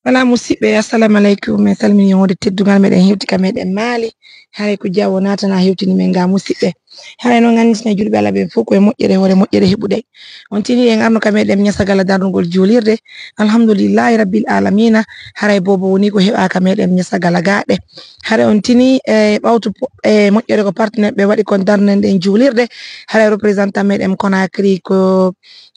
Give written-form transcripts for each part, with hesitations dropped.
Wala musidɓe assalamu alaikum min salmini wonde teddugal meɗen hewti ka meɗen maali haray ko jawo natana hewtini men ga musidɓe haray no gandina julɓe Allah ɓe fof koye moƴƴere hoore moƴƴere heɓuɗe on tini en arno ka meɗen ñasagal darnugol julirde alhamdulillahi rabbil alamina haray bobo woni ko heɓaka meɗen ñasagal gaɗe haray on tini ɓawtu moƴƴere ko partenaire ɓe waɗi kon darnen ɗen julirde haray représentant meɗen Conakry ko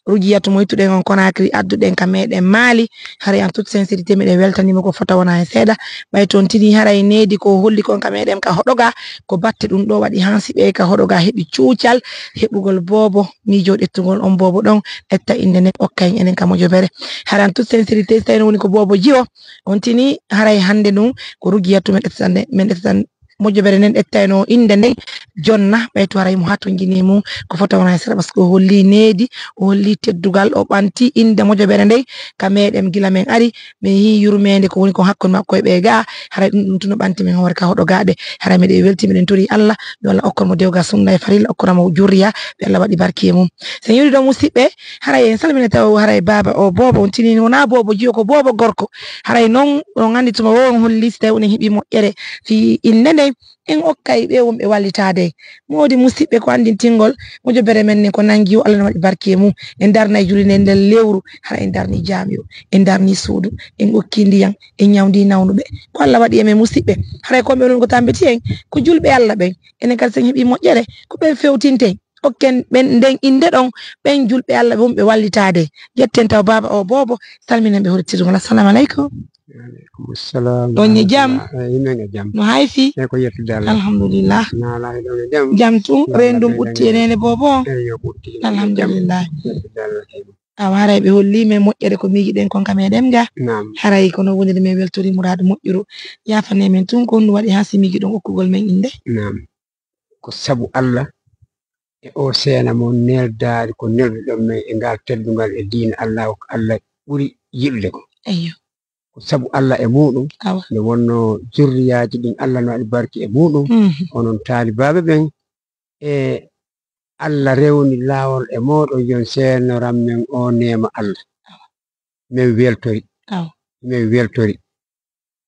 Rujiyatu moytuɗen on Conakry adduɗen ka meɗen maali haray en toute sincérité meɗen weltanima ko fota wona hen seeɗa ɓay toon tini haray needi ko holli kon ka meɗen ka hoɗoga ko batte ɗum ɗo waɗi hansiɓe ka hoɗoga heɓi cuucal heɓugol bobo miijo ɗettugol on bobo ɗon etta inde nden okka en enen ka mojobere haray en toute sincérité so tawi woni ko bobo jiyo on tini haray hande ɗum ko Rugiyatu men ɗettatan mojobere nden ƴettayno inde nden jonna ɓayto haray mo hatto jini mum ko fota wona sera par ce que o holli needi o holli teddugal o ɓanti inde mojobere ndey ka meɗen gila men ari min yi yurmede ko woni ko hakkude makko e ɓe ga haray ɗum tuno ɓanti men hoore ka hoɗo gaɗe haray meɗe welti meɗen tori Allah yo Allah okkon mo dewga sunna e farilla okkoramo jurriya ɓe Allah waɗi barki e mum sen yuri ɗo musidɓe haray en salmina taw haray baba o bobo on tini wona bobo jiyo ko bobo gorko haray noon on andi tuma wo on holli so tawi onen heeɓi moƴƴere fi inde nden en okkay ɓe wonɓe wallitade modi musidɓe ko andintingol mojobere men ne ko nangi yo Allah no waɗi barki e mum en darnay julinde nden lewru hara en darni jami'o en darni suudu en okki ndiyam en ñawdi nawnuɓe ko Allah waɗi e men musidɓe haray ko ɓe ko tambiti en ko julɓe Allah ɓen enen kadi sen heeɓi moƴƴere ko ɓen fewtinte okken ɓen nden inde ɗon ɓen julɓe Allah wonɓe wallitade yetten taw baba o bobo salminen ɓe hoɗitidugol assalamu aleykum Waalaikum assalam. ɗon ye jam Imenge jam. no hayfi E ko yettude Allah. alhamdulillah Nala e ɗon e jam. jam tun rendum ɓutti e nene bobo Yo ɓutti. alhamdulillah Yettude Allah tawi. awa haray ɓe holli men moƴƴere ko miijiɗen kon ka meɗen ga Naam. haray kono woniri men weltori muradu moƴƴuru yafane men tun ko honɗum waɗi ha si miijiɗon okkugol men inde Naam. Ko sabu Allah e o seena mo neldari ko nelduɗon men e ngal teddungal e diina Allah ko Allah ɓuri yiɗude ko. eyyo Ko sabu Allah e muɗum awa nde wonno zurriyaji ɗin Allah no waɗi barki e muɗum onon taalibaɓe ɓen e Allah rewni laawol e moɗon yon seenoram men o nema Allah min weltori awa min weltori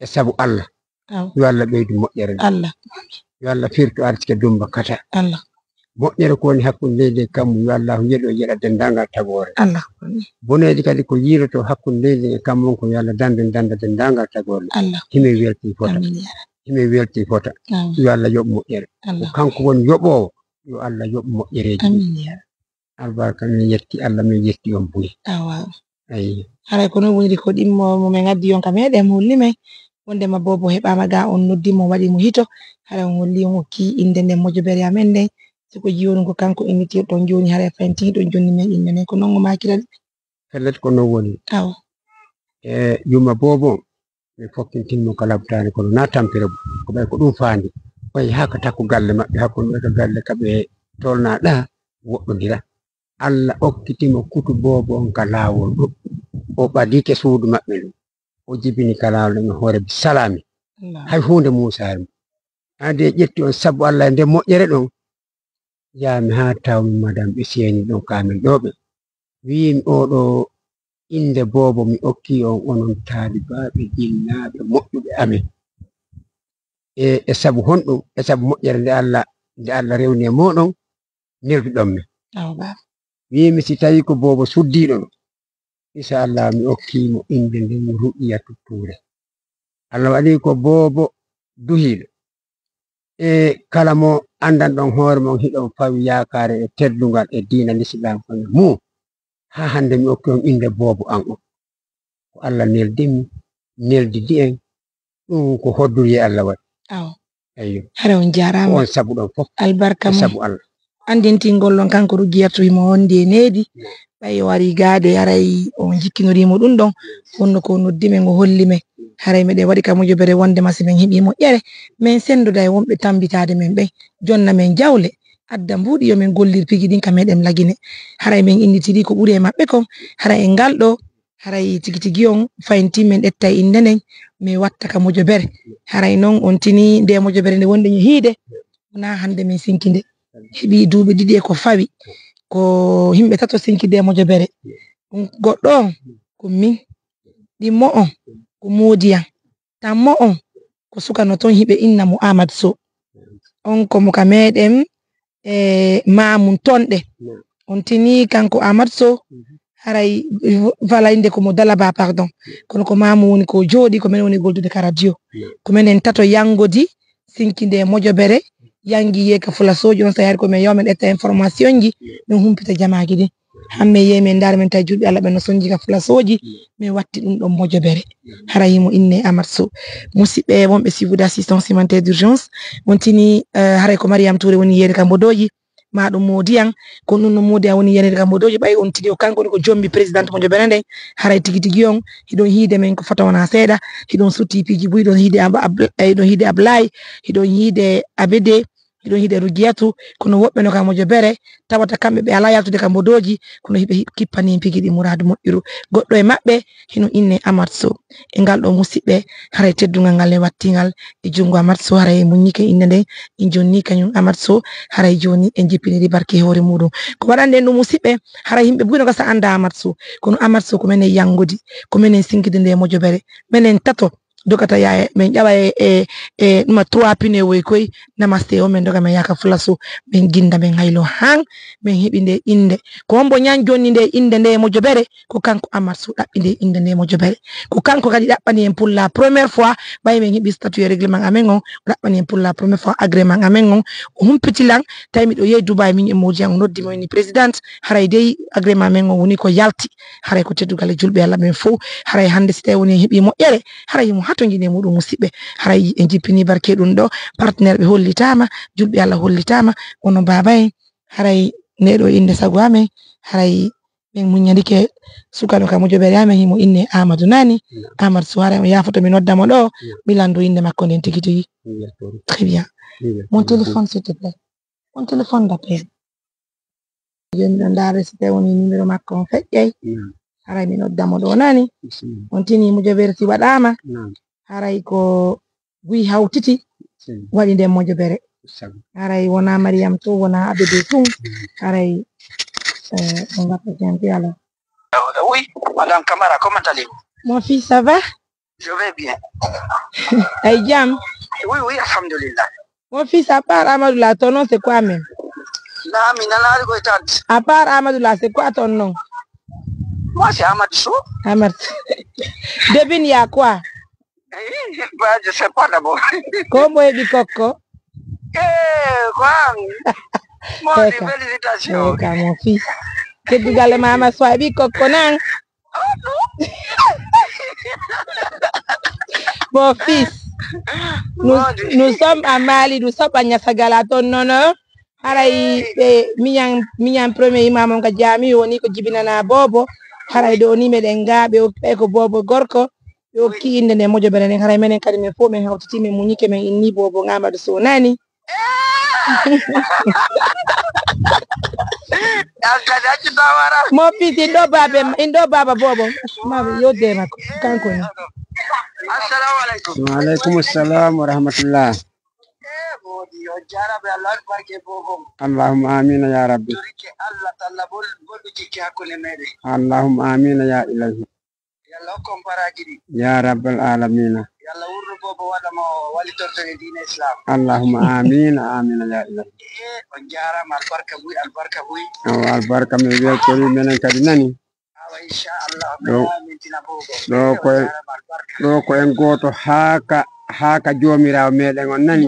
e sabu Allah awa yo Allah ɓeydu moƴƴere nde Allah yo Allah firtu arsike dumba kata Allah moƴƴere ko woni hakkude leydi e kammu yo Allah yeɗo yeɗa dendagal tagore Allah boneji kadi ko yiiroto hakkude leydi e kammum ko yo Allah danda dendagal tagore Allah himi welti fota amin ya himi welti fota awa yo Allah yoɓ moƴƴere ko Allah kanko woni yoɓowo yo Allah yoɓ moƴƴereji ɗi amin ya albarka min yetti Allah min yetti on buni awa ayi haray ko noon woniri ko ɗimmo momin addi on ka meɗen mo holli men wondema bobo heɓama ga on noddimo waɗi mo hito haray on holli on hokki inde nden mojobere amen nden siko jiwoni ko kanko innitirɗon joni haray fayntiɗon jonni men inde nden ko noon o makirade pellet ko non woni awa e yumma bobo mi fokkintinmo ka labtani kono na tampere ko ɓay ko ɗum faandi ɓay haka takku galle maɓɓe hakkude ɓe ka galle kaɓe tolnaɗa woɗɗodira Allah okkitimo kutu bobo on ka laawol ɗo o ɓadike suudu maɓɓe ɗum o jibini ka laawol ɗum hoore bi salami Allah hay hunde musari ande ƴetti on sabu Allah e nde moƴƴere ɗon yami ha tawmi madame ɓe seeni ɗon kamin ɗoɓe wimi oɗo inde bobo mi okki on onon taalibaɓe jinnaɓe moƴƴuɓe amen e sabu honɗum e sabu moƴƴere nde Allah rewni e moɗon nelduɗon men awa baba wimi si tawi ko bobo suddiɗo inchallah mi okkimo inde nden Ru'iyatu Touré Allah waɗi ko bobo duhiɗo e kala mo andan ɗon hoore mon hiɗon fawi yakare e teddungal e diina l'islam kono mu ha hande mi okki on inde bobo an on ko Allah neldimi neldidi en ɗum ko hodduri e Allah waɗi awa eyyo haray on ko jarama on sabu ɗon fof albarka e mum sabu Allah andintingol ɗon kanko Rugiyatu imo wondi e needi ɓay o wari gaade haray on jikkinorimo ɗum ɗon wonno ko noddimen o holli men haray meɗen waɗi ka mojobere wondema si men heeɓi moƴƴere min senduda e wonɓe tambitade men ɓen jonna men jawle adda mbuɗi yomin gollir pigi ɗin ka meɗen lagine haray min innitiri ko ɓuuri e maɓɓe kon haray en ngal ɗo haray tigi tigi on faynti min ƴetta e inde nden mi watta ka mojobere haray noon on tini nde mojobere nde wonde yo hiide wona hande min sinkinde heeɓi duuɓi ɗiɗi e ko fawi ko yimɓe tato sinkide e mojobere goɗɗo on ko min ɗimmo on ko modiyan tammo on ko sukano ton hibe inna mo Amadou Sow on ko mo kameden mamun tonde on tini kanko Amadou Sow haray valainde ko mo dalaba pardon kono ko mamu woni ko jodi ko men woni goldude ka radio ko menen tato yangodi sinkinde mojobere yangi yeka fula soji on sayar ko men yomen etta information ji min humpita jamaaki din hamme yemen dar men tay julbe Allah ben no sonji ka fula soji min watti dum don mojobere haray mo inne Amadou Sow musibe wonbe sivude assistance humanitaire d'urgence wontini haray ko Mariam Touré woni yede kam bodoji ma dum modiyan ko non no modiyan woni yede kam bodoji bay on tigi o kanko ko jombi president mo jobere ndey haray tigi tigi on hidon hiide men ko fata wona seeda hidon sutti piji buy don hiide don hiide Ablay hidon hiide Abede hidon hiide Rugiyatu kono wobbe no kam mo jobere tawata kambe be ala yaltude kam bodoji kono hibe kippani pigi di muradu moƴƴiru goddo e mabbe hino inne Amadou Sow e ngal do musibbe haray teddungal ngal ne wattingal e jungo Amadou Sow haray munyike inde den in jonni kanyum Amadou Sow haray joni en jippiniri barke hore mudum ko wadande no musibbe haray himbe buino ko sa anda Amadou Sow kono Amadou Sow ko menen yangodi ko menen sinkide nde mojobere menen tato dokata yaye men jawa numa 3 pine woy koy namaste o men doga men yaka fulaso men ginda men haylo hang men hebi nde inde ko wombo nyan jonni nde inde nde mojobere ko kanko Amadou Sow dabbi nde inde nde mojobere ko kanko kadi dabbani en pour la première fois bay men hebi statut règlement amen on dabbani en pour la première fois agrément amen on humpitilang tay mi do yey Dubai min e moji an noddi mo ni président haray dey agrément amen on woni ko yalti haray ko teddugal julbe Allah men fo haray hande site woni hebi mo yere haray mo hato jine mudum musibbe haray en jippini barke dum do partenaire be hollitama julbe Allah hollitama wono babay haray nedo inde sago amen haray ben munyandike sukano kam mojobere amen himo inne Amadou nani Amadou Sow haray ya foto mi noddamo do milando inde makko den tigi tigi très bien mon téléphone s'il te plaît mon téléphone d'appel joni do ndare site woni numéro makko on fejjay haray mi noddamo do nani on tini mojobere si wadama haray ko gui hawtiti wadi nde mojobere haray wona Mariam to wona Abede tun haray on va présenter alors. Oui, Madame Camara, comment allez-vous? Mon fils, ça va? Je vais bien. Aïdjam? Oui, oui, alhamdulillah. Mon fils, à part Amadoula, ton nom c'est quoi même? À part Amadoula, c'est quoi ton nom? Moi, c'est Amadou Sow. Amadou. Devine, il y a quoi? Je sais pas d'abord. Comment est dit Coco? Quoi? Mon félicitations. Mon fils. Que tu gales maman soit bi Coco nan? Mon fils. Nous sommes à Mali, nous sommes à Nyasagalaton, non? Haray miyan premier imam on ka jami woni ko jibinana bobo haray do ni meden gabe o ko bobo gorko yo ki inde ne mojobere ne haray menen kadi men fo men hawtiti men munyike men inni bobo Amadou Sow nani mo fiti indo baba bobo ma yo de mako kanko ni Assalamu alaikum. Wa alaikum assalam wa rahmatullah. Allahumma amin ya rabbi. Allahumma amin ya ilahi. Ya rabbal alamin. Allahumma amin amin ya ilahi. Albarka me be tori menen kadi nani. Do ko en goto haka jomirawo meden on nani